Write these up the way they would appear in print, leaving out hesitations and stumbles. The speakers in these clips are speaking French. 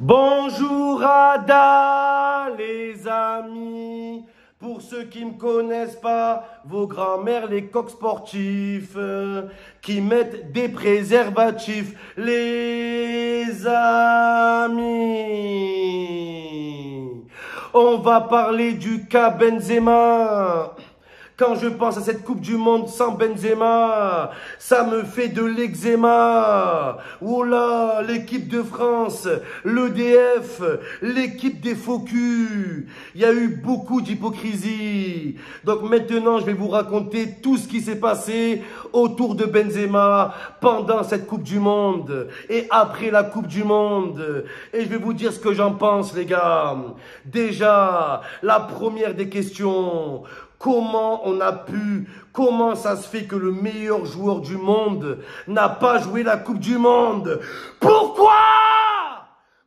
Bonjour Ada, les amis. Pour ceux qui ne me connaissent pas, vos grands-mères, les coqs sportifs, qui mettent des préservatifs, les amis. On va parler du cas Benzema. Quand je pense à cette Coupe du Monde sans Benzema, ça me fait de l'eczéma. Oh là, l'équipe de France, l'EDF, l'équipe des faux culs. Il y a eu beaucoup d'hypocrisie. Donc maintenant, je vais vous raconter tout ce qui s'est passé autour de Benzema pendant cette Coupe du Monde et après la Coupe du Monde. Et je vais vous dire ce que j'en pense, les gars. Déjà, la première des questions. Comment ça se fait que le meilleur joueur du monde n'a pas joué la Coupe du Monde? Pourquoi?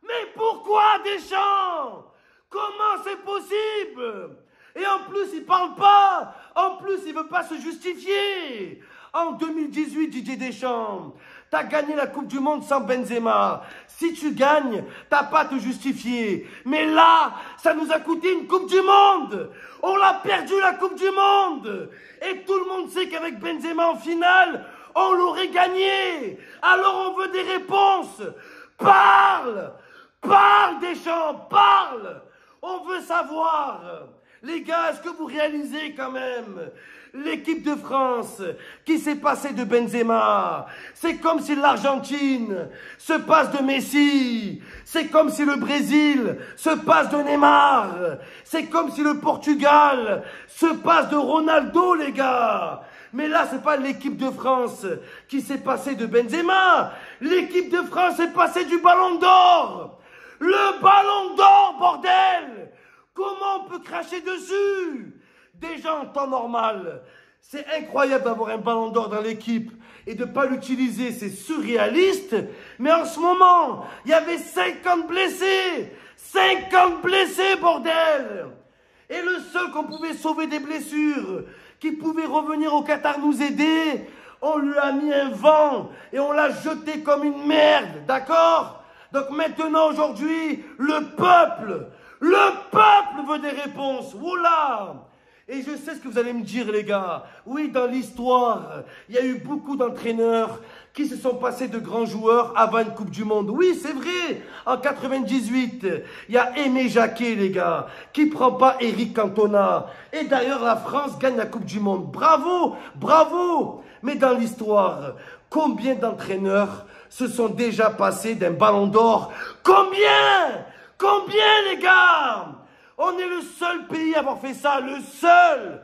Mais pourquoi Deschamps? Comment c'est possible? Et en plus, il parle pas. En plus, il veut pas se justifier. En 2018, Didier Deschamps, t'as gagné la Coupe du Monde sans Benzema. Si tu gagnes, t'as pas à te justifier. Mais là, ça nous a coûté une Coupe du Monde. On l'a perdu la Coupe du Monde. Et tout le monde sait qu'avec Benzema en finale, on l'aurait gagné. Alors on veut des réponses. Parle! Parle Deschamps, parle! On veut savoir. Les gars, est-ce que vous réalisez quand même l'équipe de France qui s'est passée de Benzema? C'est comme si l'Argentine se passe de Messi. C'est comme si le Brésil se passe de Neymar. C'est comme si le Portugal se passe de Ronaldo, les gars. Mais là, c'est pas l'équipe de France qui s'est passée de Benzema. L'équipe de France est passée du Ballon d'Or. Le Ballon d'Or, bordel! Comment on peut cracher dessus? Déjà en temps normal, c'est incroyable d'avoir un ballon d'or dans l'équipe et de ne pas l'utiliser, c'est surréaliste. Mais en ce moment, il y avait 50 blessés. 50 blessés, bordel! Et le seul qu'on pouvait sauver des blessures, qui pouvait revenir au Qatar nous aider, on lui a mis un vent et on l'a jeté comme une merde, d'accord? Donc maintenant, aujourd'hui, le peuple veut des réponses. Oula! Et je sais ce que vous allez me dire, les gars. Oui, dans l'histoire, il y a eu beaucoup d'entraîneurs qui se sont passés de grands joueurs avant une Coupe du Monde. Oui, c'est vrai. En 98, il y a Aimé Jacquet, les gars, qui ne prend pas Eric Cantona. Et d'ailleurs, la France gagne la Coupe du Monde. Bravo, bravo. Mais dans l'histoire, combien d'entraîneurs se sont déjà passés d'un ballon d'or? Combien? Combien, les gars? On est le seul pays à avoir fait ça, le seul.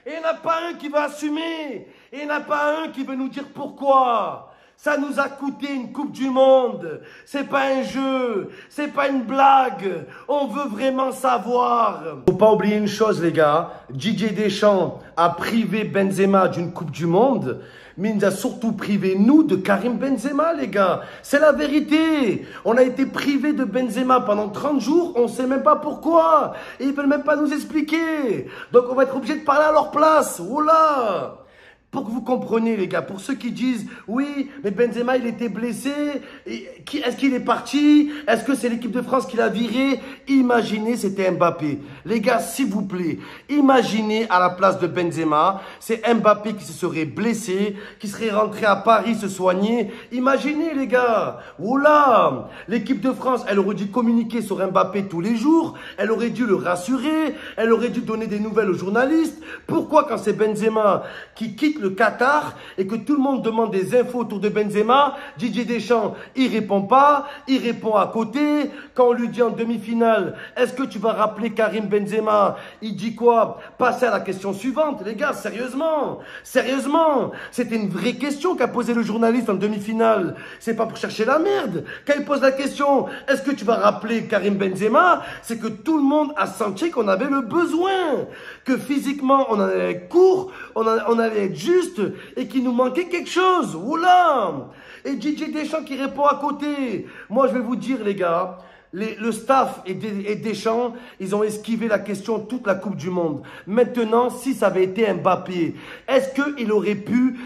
Et il n'y en a pas un qui va assumer. Et il n'y en a pas un qui veut nous dire pourquoi. Ça nous a coûté une Coupe du Monde. C'est pas un jeu, c'est pas une blague. On veut vraiment savoir. Faut pas oublier une chose, les gars. Didier Deschamps a privé Benzema d'une Coupe du Monde. Mais il nous a surtout privé, nous, de Karim Benzema, les gars. C'est la vérité. On a été privé de Benzema pendant 30 jours. On ne sait même pas pourquoi. Et ils ne veulent même pas nous expliquer. Donc, on va être obligé de parler à leur place. Oh là! Pour que vous compreniez, les gars, pour ceux qui disent « Oui, mais Benzema, il était blessé. Est-ce qu'il est parti? Est-ce que c'est l'équipe de France qui l'a viré ?» Imaginez, c'était Mbappé. Les gars, s'il vous plaît, imaginez à la place de Benzema, c'est Mbappé qui se serait blessé, qui serait rentré à Paris se soigner. Imaginez, les gars. Oula! L'équipe de France, elle aurait dû communiquer sur Mbappé tous les jours. Elle aurait dû le rassurer. Elle aurait dû donner des nouvelles aux journalistes. Pourquoi, quand c'est Benzema qui quitte le Qatar et que tout le monde demande des infos autour de Benzema, Didier Deschamps, il répond pas, il répond à côté. Quand on lui dit en demi-finale, est-ce que tu vas rappeler Karim Benzema? Il dit quoi? Passez à la question suivante, les gars, sérieusement. Sérieusement, c'était une vraie question qu'a posé le journaliste en demi-finale. C'est pas pour chercher la merde. Quand il pose la question, est-ce que tu vas rappeler Karim Benzema? C'est que tout le monde a senti qu'on avait le besoin, que physiquement on en allait être court, on allait être juste et qu'il nous manquait quelque chose. Oula! Et Didier Deschamps qui répond à côté. Moi, je vais vous dire, les gars, le staff et Deschamps, ils ont esquivé la question toute la Coupe du Monde. Maintenant, si ça avait été Mbappé, est-ce qu'il aurait pu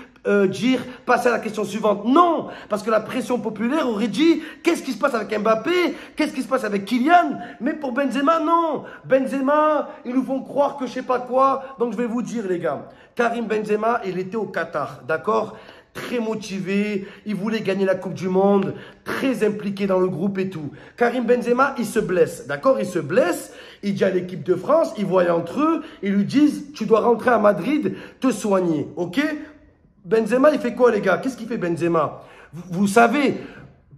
dire, passer à la question suivante. Non, parce que la pression populaire aurait dit, qu'est-ce qui se passe avec Mbappé? Qu'est-ce qui se passe avec Kylian? Mais pour Benzema, non. Benzema, ils nous font croire que je sais pas quoi. Donc je vais vous dire, les gars, Karim Benzema, il était au Qatar, d'accord? Très motivé, il voulait gagner la Coupe du Monde, très impliqué dans le groupe et tout. Karim Benzema, il se blesse, d'accord? Il se blesse, il dit à l'équipe de France, ils voient entre eux, ils lui disent, tu dois rentrer à Madrid, te soigner, ok? Benzema, il fait quoi, les gars? Qu'est-ce qu'il fait, Benzema? Vous savez,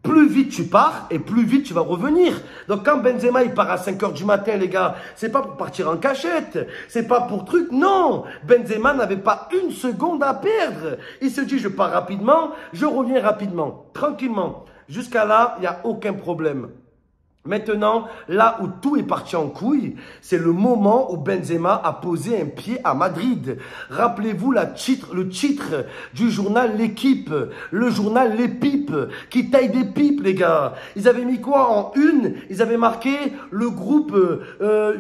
plus vite tu pars et plus vite tu vas revenir. Donc quand Benzema il part à 5 h du matin, les gars, c'est pas pour partir en cachette, c'est pas pour truc, non. Benzema n'avait pas une seconde à perdre. Il se dit je pars rapidement, je reviens rapidement, tranquillement. Jusqu'à là, il n'y a aucun problème. Maintenant, là où tout est parti en couille, c'est le moment où Benzema a posé un pied à Madrid. Rappelez-vous le titre du journal L'Équipe, le journal Les Pipes, qui taille des pipes, les gars. Ils avaient mis quoi en une? Ils avaient marqué « Le groupe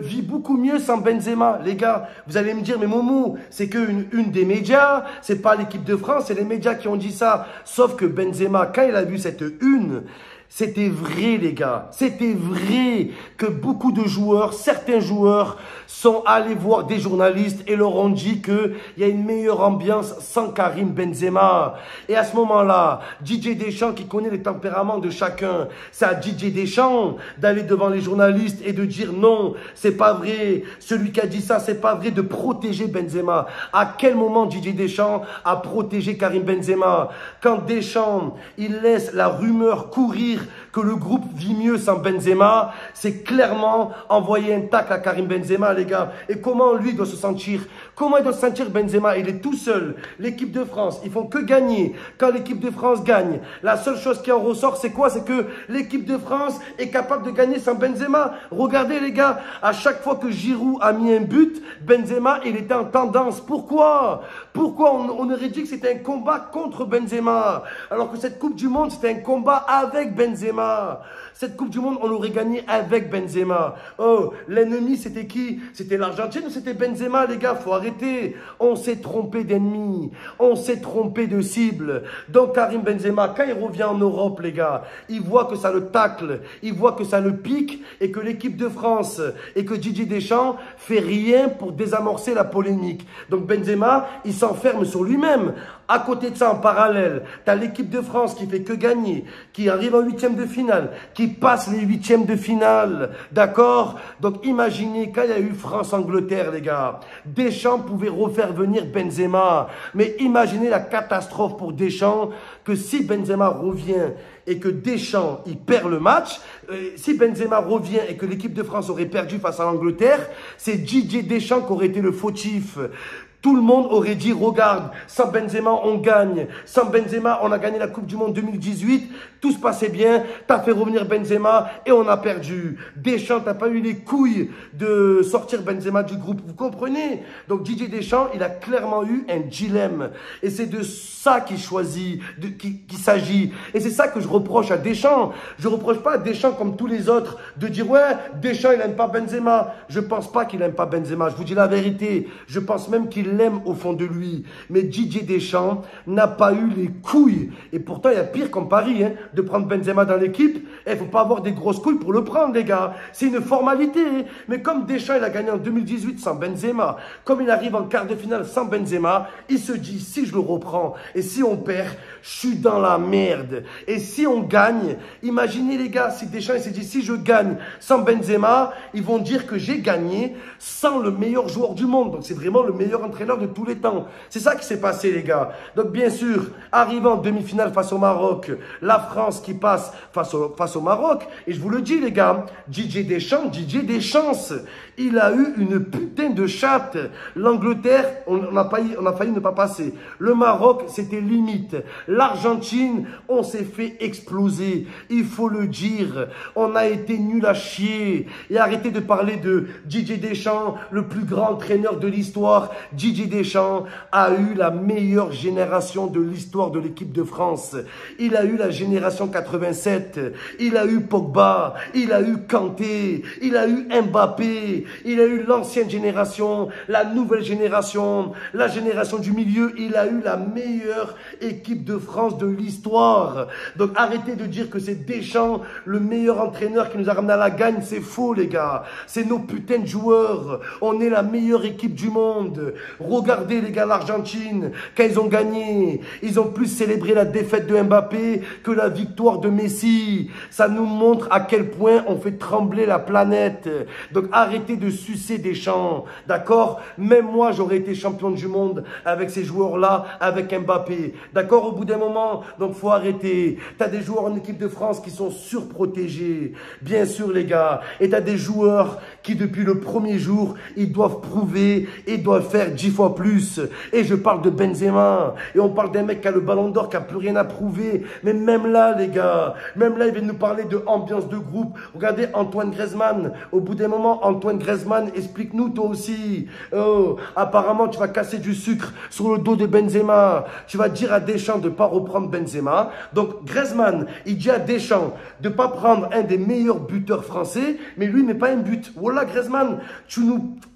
vit beaucoup mieux sans Benzema ». Les gars, vous allez me dire « Mais Momo, c'est qu'une des médias, c'est pas l'équipe de France, c'est les médias qui ont dit ça ». Sauf que Benzema, quand il a vu cette une, c'était vrai, les gars. C'était vrai que beaucoup de joueurs, certains joueurs, sont allés voir des journalistes et leur ont dit qu'il y a une meilleure ambiance sans Karim Benzema. Et à ce moment-là, Didier Deschamps, qui connaît les tempéraments de chacun, c'est à Didier Deschamps d'aller devant les journalistes et de dire non, c'est pas vrai. Celui qui a dit ça, c'est pas vrai, de protéger Benzema. À quel moment Didier Deschamps a protégé Karim Benzema? Quand Deschamps, il laisse la rumeur courir que le groupe vit mieux sans Benzema, c'est clairement envoyer un tacle à Karim Benzema, les gars. Et comment lui doit se sentir? Comment il doit se sentir Benzema? Il est tout seul. L'équipe de France, ils font que gagner. Quand l'équipe de France gagne, la seule chose qui en ressort, c'est quoi? C'est que l'équipe de France est capable de gagner sans Benzema. Regardez, les gars, à chaque fois que Giroud a mis un but, Benzema, il était en tendance. Pourquoi? Pourquoi on aurait dit que c'était un combat contre Benzema, alors que cette Coupe du Monde, c'était un combat avec Benzema. Cette Coupe du Monde, on l'aurait gagné avec Benzema. Oh, l'ennemi, c'était qui? C'était l'Argentine ou c'était Benzema, les gars? Faut arrêter. On s'est trompé d'ennemi. On s'est trompé de cible. Donc, Karim Benzema, quand il revient en Europe, les gars, il voit que ça le tacle, il voit que ça le pique et que l'équipe de France et que Didier Deschamps fait rien pour désamorcer la polémique. Donc, Benzema, il s'enferme sur lui-même. À côté de ça, en parallèle, tu as l'équipe de France qui fait que gagner, qui arrive en huitième de finale, qui passe les huitièmes de finale, d'accord? Donc imaginez quand il y a eu France-Angleterre, les gars, Deschamps pouvait refaire venir Benzema, mais imaginez la catastrophe pour Deschamps, que si Benzema revient et que Deschamps, il perd le match, si Benzema revient et que l'équipe de France aurait perdu face à l'Angleterre, c'est Didier Deschamps qui aurait été le fautif. Tout le monde aurait dit, regarde, sans Benzema, on gagne. Sans Benzema, on a gagné la Coupe du Monde 2018. Tout se passait bien. T'as fait revenir Benzema et on a perdu. Deschamps, t'as pas eu les couilles de sortir Benzema du groupe. Vous comprenez? Donc Didier Deschamps, il a clairement eu un dilemme. Et c'est de ça qu'il choisit, qu'il s'agit. Et c'est ça que je reproche à Deschamps. Je reproche pas à Deschamps comme tous les autres de dire, ouais, Deschamps, il aime pas Benzema. Je pense pas qu'il aime pas Benzema. Je vous dis la vérité. Je pense même qu'il l'aime au fond de lui. Mais Didier Deschamps n'a pas eu les couilles. Et pourtant, il y a pire comme Paris, hein, de prendre Benzema dans l'équipe. Il ne faut pas avoir des grosses couilles pour le prendre, les gars. C'est une formalité. Hein. Mais comme Deschamps, il a gagné en 2018 sans Benzema, comme il arrive en quart de finale sans Benzema, il se dit, si je le reprends et si on perd, je suis dans la merde. Et si on gagne, imaginez, les gars, si Deschamps il s'est dit, si je gagne sans Benzema, ils vont dire que j'ai gagné sans le meilleur joueur du monde. Donc, c'est vraiment le meilleur entraîneur de tous les temps. C'est ça qui s'est passé, les gars. Donc, bien sûr, arrivant en demi-finale face au Maroc, la France qui passe face au Maroc. Et je vous le dis, les gars, Didier Deschamps, il a eu une putain de chatte. L'Angleterre, on a failli ne pas passer. Le Maroc, c'était limite. L'Argentine, on s'est fait exploser. Il faut le dire. On a été nul à chier. Et arrêtez de parler de Didier Deschamps, le plus grand entraîneur de l'histoire. Didier Deschamps a eu la meilleure génération de l'histoire de l'équipe de France. Il a eu la génération 87. il a eu Pogba, il a eu Kanté, il a eu Mbappé, il a eu l'ancienne génération, la nouvelle génération, la génération du milieu. Il a eu la meilleure équipe de France de l'histoire. Donc arrêtez de dire que c'est Deschamps, le meilleur entraîneur qui nous a ramené à la gagne. C'est faux les gars, c'est nos putains de joueurs. On est la meilleure équipe du monde. Regardez les gars l'Argentine, quand ils ont gagné, ils ont plus célébré la défaite de Mbappé que la victoire de Messi. Ça nous montre à quel point on fait trembler la planète. Donc arrêtez de sucer Deschamps, d'accord? Même moi j'aurais été champion du monde avec ces joueurs-là, avec Mbappé, d'accord? Au bout d'un moment, donc faut arrêter. T'as des joueurs en équipe de France qui sont surprotégés, bien sûr les gars, et t'as des joueurs qui depuis le premier jour, ils doivent prouver et doivent faire 10 fois plus. Et je parle de Benzema, et on parle d'un mec qui a le ballon d'or, qui a plus rien à prouver. Mais même là les gars, même là ils viennent nous parler de ambiance de groupe. Regardez Antoine Griezmann, au bout d'un moment, Antoine Griezmann, explique-nous toi aussi. Oh, apparemment tu vas casser du sucre sur le dos de Benzema. Tu vas dire à Deschamps de ne pas reprendre Benzema. Donc Griezmann, il dit à Deschamps de ne pas prendre un des meilleurs buteurs français, mais lui il met pas un but. Voilà Griezmann,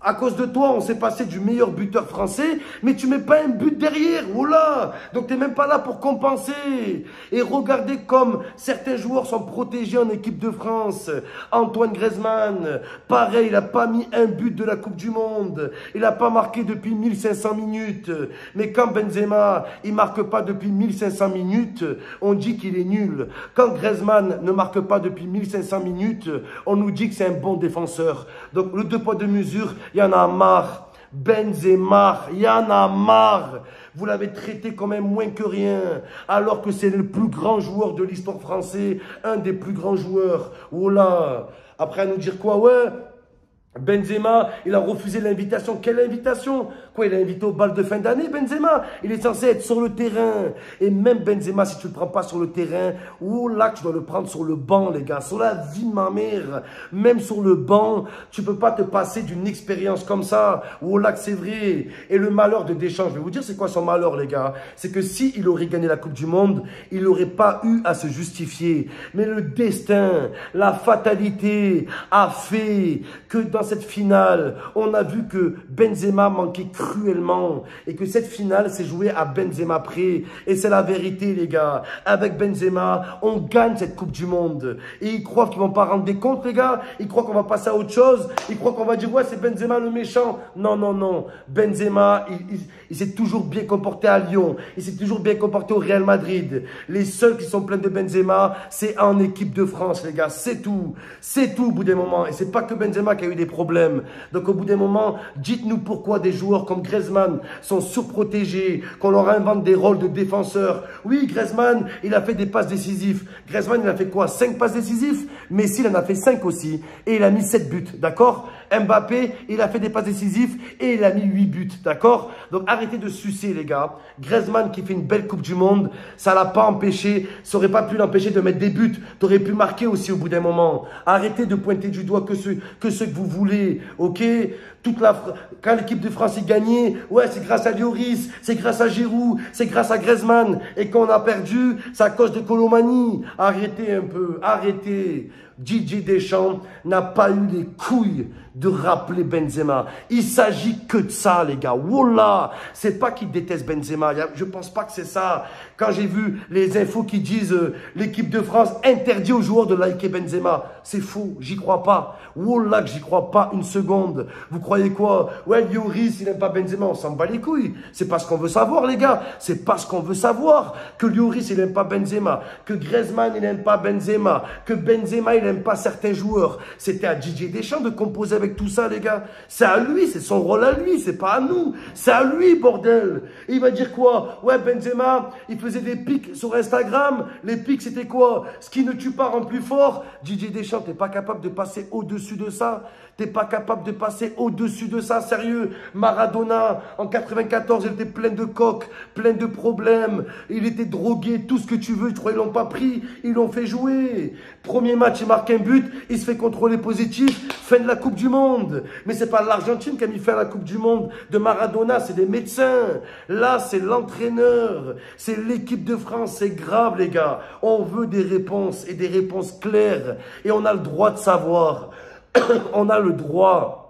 à cause de toi, on s'est passé du meilleur buteur français, mais tu mets pas un but derrière. Voilà. Donc tu n'es même pas là pour compenser. Et regardez comme certains joueurs sont protégés en équipe de France. Antoine Griezmann, pareil, il n'a pas mis un but de la Coupe du Monde. Il n'a pas marqué depuis 1500 minutes. Mais quand Benzema, il ne marque pas depuis 1500 minutes, on dit qu'il est nul. Quand Griezmann ne marque pas depuis 1500 minutes, on nous dit que c'est un bon défenseur. Donc le 2 poids 2 mesures, il y en a marre. Benzema, il y en a marre. Vous l'avez traité comme un moins que rien, alors que c'est le plus grand joueur de l'histoire française, un des plus grands joueurs. Oh là. Après à nous dire quoi? Ouais, Benzema, il a refusé l'invitation. Quelle invitation? Quoi, il a invité au bal de fin d'année, Benzema? Il est censé être sur le terrain. Et même Benzema, si tu ne le prends pas sur le terrain, oh là, tu dois le prendre sur le banc, les gars. Sur la vie de ma mère. Même sur le banc, tu ne peux pas te passer d'une expérience comme ça. Oh là, que c'est vrai. Et le malheur de Deschamps, je vais vous dire c'est quoi son malheur, les gars? C'est que s'il aurait gagné la Coupe du Monde, il n'aurait pas eu à se justifier. Mais le destin, la fatalité a fait que dans cette finale, on a vu que Benzema manquait cruellement et que cette finale s'est jouée à Benzema près. Et c'est la vérité, les gars. Avec Benzema, on gagne cette Coupe du Monde. Et ils croient qu'ils vont pas rendre des comptes, les gars. Ils croient qu'on va passer à autre chose. Ils croient qu'on va dire, ouais, c'est Benzema le méchant. Non, non, non. Benzema, il s'est toujours bien comporté à Lyon. Il s'est toujours bien comporté au Real Madrid. Les seuls qui sont pleins de Benzema, c'est en équipe de France, les gars. C'est tout. C'est tout au bout d'un moment. Et c'est pas que Benzema qui a eu des problèmes. Donc au bout d'un moment, dites-nous pourquoi des joueurs comme Griezmann sont surprotégés, qu'on leur invente des rôles de défenseurs. Oui, Griezmann, il a fait des passes décisives. Griezmann, il a fait quoi? 5 passes décisives? Messi, il en a fait 5 aussi. Et il a mis 7 buts, d'accord? Mbappé, il a fait des passes décisives et il a mis 8 buts, d'accord? Donc arrêtez de sucer, les gars. Griezmann qui fait une belle Coupe du Monde, ça l'a pas empêché, ça aurait pas pu l'empêcher de mettre des buts. Tu aurais pu marquer aussi au bout d'un moment. Arrêtez de pointer du doigt que ceux que vous voulez, ok? Quand l'équipe de France est gagnée, ouais, c'est grâce à Lloris, c'est grâce à Giroud, c'est grâce à Griezmann. Et quand on a perdu, c'est à cause de Colomani. Arrêtez un peu, arrêtez. Didier Deschamps n'a pas eu les couilles de rappeler Benzema. Il s'agit que de ça, les gars. Wallah, c'est pas qu'il déteste Benzema. Je pense pas que c'est ça. Quand j'ai vu les infos qui disent l'équipe de France interdit aux joueurs de liker Benzema, c'est faux. J'y crois pas. Wallah, que j'y crois pas une seconde. Vous croyez quoi? Ouais, Lloris, il n'aime pas Benzema. On s'en bat les couilles. C'est pas ce qu'on veut savoir, les gars. C'est pas ce qu'on veut savoir. Que Lloris, il n'aime pas Benzema. Que Griezmann, il n'aime pas Benzema. Que Benzema, il n'aime pas certains joueurs. C'était à Didier Deschamps de composer avec tout ça, les gars. C'est à lui, c'est son rôle à lui, c'est pas à nous. C'est à lui, bordel. Et il va dire quoi? Ouais, Benzema, il faisait des pics sur Instagram. Les pics, c'était quoi? Ce qui ne tue pas rend plus fort. Didier Deschamps, t'es pas capable de passer au-dessus de ça? T'es pas capable de passer au-dessus de ça, sérieux? Maradona, en 94, il était plein de coques, plein de problèmes. Il était drogué, tout ce que tu veux. Tu crois qu'ils l'ont pas pris? Ils l'ont fait jouer. Premier match, il marque marque un but, il se fait contrôler positif, fin de la Coupe du Monde. Mais c'est pas l'Argentine qui a mis fin à la Coupe du Monde de Maradona, c'est des médecins. Là, c'est l'entraîneur, c'est l'équipe de France, c'est grave les gars. On veut des réponses et des réponses claires. Et on a le droit de savoir. On a le droit.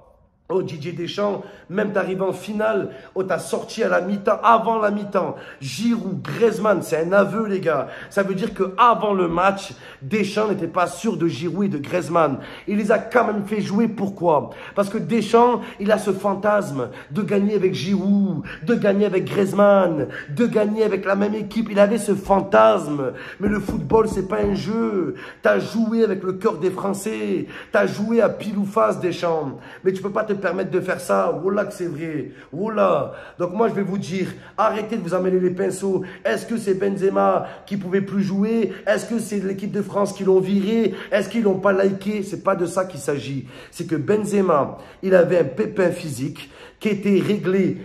Oh Didier Deschamps, même t'arrives en finale, oh t'as sorti à la mi-temps, avant la mi-temps, Giroud, Griezmann, c'est un aveu les gars. Ça veut dire que avant le match, Deschamps n'était pas sûr de Giroud et de Griezmann. Il les a quand même fait jouer, pourquoi? Parce que Deschamps, il a ce fantasme de gagner avec Giroud, de gagner avec Griezmann, de gagner avec la même équipe. Il avait ce fantasme. Mais le football, c'est pas un jeu. T'as joué avec le cœur des Français. T'as joué à pile ou face, Deschamps. Mais tu peux pas te permettre de faire ça. Voilà que c'est vrai. Voilà. Donc moi, je vais vous dire, arrêtez de vous emmêler les pinceaux. Est-ce que c'est Benzema qui pouvait plus jouer? Est-ce que c'est l'équipe de France qui l'ont viré? Est-ce qu'ils l'ont pas liké? C'est pas de ça qu'il s'agit. C'est que Benzema, il avait un pépin physique qui était réglé.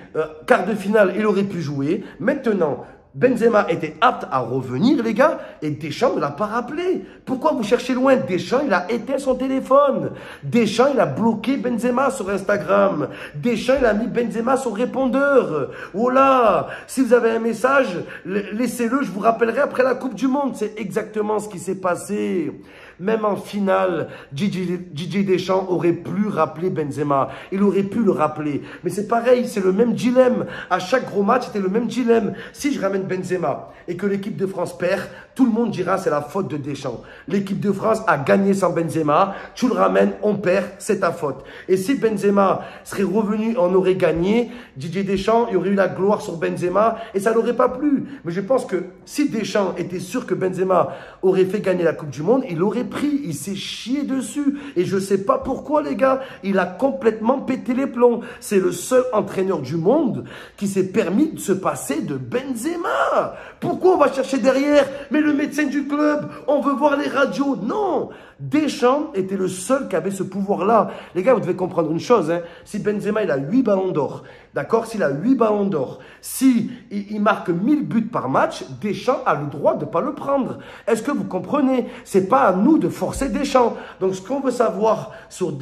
Quart de finale, il aurait pu jouer. Maintenant, Benzema était apte à revenir, les gars, et Deschamps ne l'a pas rappelé. Pourquoi vous cherchez loin? Deschamps, il a éteint son téléphone. Deschamps, il a bloqué Benzema sur Instagram. Deschamps, il a mis Benzema sur répondeur. Voilà. Si vous avez un message, laissez-le, je vous rappellerai après la Coupe du Monde. C'est exactement ce qui s'est passé. Même en finale, Didier Deschamps aurait pu rappeler Benzema. Il aurait pu le rappeler. Mais c'est pareil, c'est le même dilemme. À chaque gros match, c'était le même dilemme. Si je ramène Benzema et que l'équipe de France perd, tout le monde dira c'est la faute de Deschamps. L'équipe de France a gagné sans Benzema. Tu le ramènes, on perd, c'est ta faute. Et si Benzema serait revenu, on aurait gagné, Didier Deschamps, il y aurait eu la gloire sur Benzema et ça n'aurait pas plu. Mais je pense que si Deschamps était sûr que Benzema aurait fait gagner la Coupe du Monde, il aurait pris, il s'est chié dessus. Et je sais pas pourquoi les gars, il a complètement pété les plombs. C'est le seul entraîneur du monde qui s'est permis de se passer de Benzema. Pourquoi on va chercher derrière? Mais le médecin du club, on veut voir les radios. Non, Deschamps était le seul qui avait ce pouvoir-là. Les gars, vous devez comprendre une chose. Hein. Si Benzema, il a 8 ballons d'or, d'accord? S'il a 8 ballons d'or, si il marque 1000 buts par match, Deschamps a le droit de ne pas le prendre. Est-ce que vous comprenez? C'est pas à nous de forcer Deschamps. Donc, ce qu'on veut savoir sur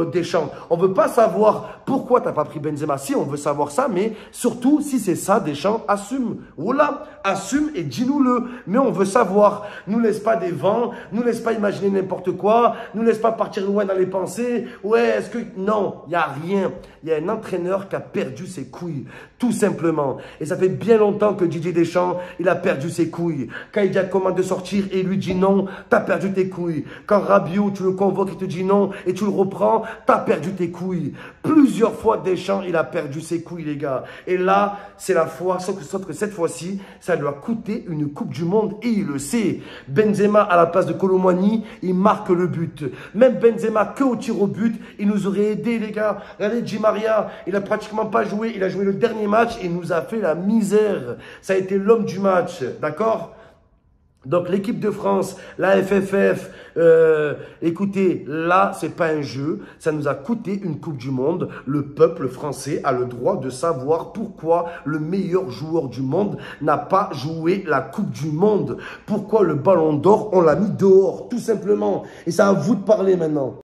Deschamps, on veut pas savoir pourquoi tu n'as pas pris Benzema. Si, on veut savoir ça, mais surtout, si c'est ça, Deschamps, assume. Voilà, assume et dis-nous-le. Mais on veut savoir. Nous laisse pas des vents, nous laisse pas imaginer n'importe quoi, nous laisse pas partir loin dans les pensées. Ouais, est-ce que... Non, il n'y a rien. Il y a un entraîneur qui a perdu ses couilles, tout simplement. Et ça fait bien longtemps que Didier Deschamps, il a perdu ses couilles. Quand il dit à Coman de sortir et lui dit non, tu as perdu tes couilles. Quand Rabiot, tu le convoques, il te dit non et tu le reprends, tu as perdu tes couilles. Plusieurs fois, Deschamps, il a perdu ses couilles, les gars. Et là, c'est la fois, sauf que cette fois-ci, ça lui a coûté une Coupe du Monde et il le sait. Benzema, à la place de Kolo Muani, il marque le but. Même Benzema, que au tir au but, il nous aurait aidé, les gars. Regardez, Di Maria, il a pratiquement pas joué. Il a joué le dernier match et il nous a fait la misère. Ça a été l'homme du match, d'accord? Donc l'équipe de France, la FFF, écoutez, là, c'est pas un jeu. Ça nous a coûté une Coupe du Monde. Le peuple français a le droit de savoir pourquoi le meilleur joueur du monde n'a pas joué la Coupe du Monde. Pourquoi le Ballon d'Or, on l'a mis dehors, tout simplement. Et c'est à vous de parler maintenant.